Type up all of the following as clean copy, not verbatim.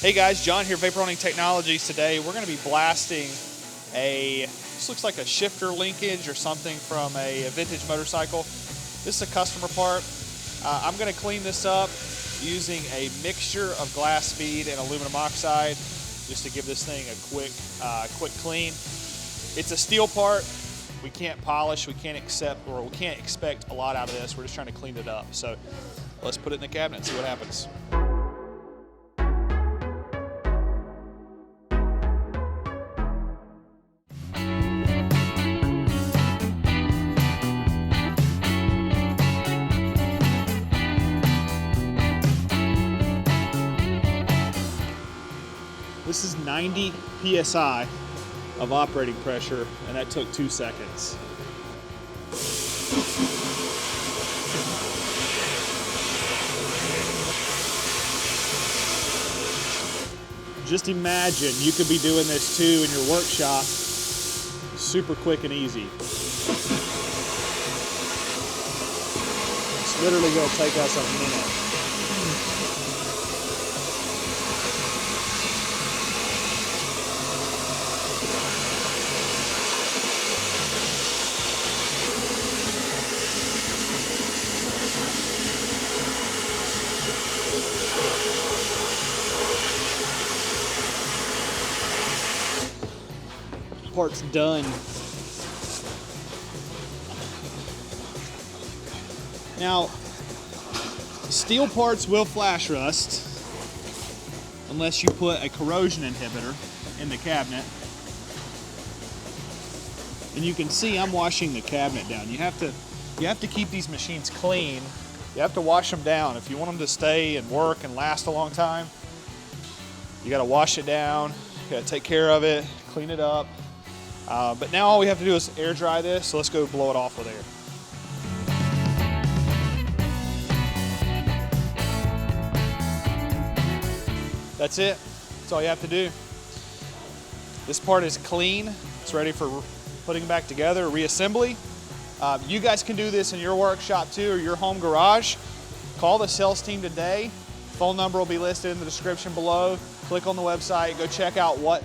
Hey guys, John here, Vapor Running Technologies. Today we're going to be blasting this looks like a shifter linkage or something from a vintage motorcycle. This is a customer part. I'm going to clean this up using a mixture of glass bead and aluminum oxide just to give this thing a quick clean. It's a steel part. We can't polish, we can't expect a lot out of this. We're just trying to clean it up. So let's put it in the cabinet and see what happens. This is 90 PSI of operating pressure, and that took 2 seconds. Just imagine you could be doing this too in your workshop, super quick and easy. It's literally going to take us a minute. Part's done. Now, steel parts will flash rust unless you put a corrosion inhibitor in the cabinet. And you can see I'm washing the cabinet down. You have to keep these machines clean. You have to wash them down. If you want them to stay and work and last a long time, you got to wash it down. You got to take care of it, clean it up. But now all we have to do is air dry this, so let's go blow it off with air. That's it. That's all you have to do. This part is clean. It's ready for putting back together, reassembly. You guys can do this in your workshop too, or your home garage. Call the sales team today. Phone number will be listed in the description below. Click on the website, go check out what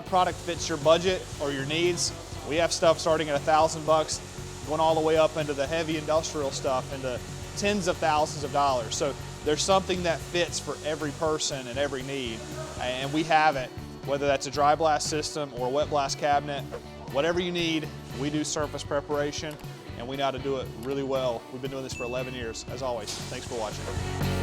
product fits your budget or your needs. We have stuff starting at $1,000, going all the way up into the heavy industrial stuff, into tens of thousands of dollars. So there's something that fits for every person and every need, and we have it. Whether that's a dry blast system or a wet blast cabinet, whatever you need, we do surface preparation, and we know how to do it really well. We've been doing this for 11 years. As always, thanks for watching.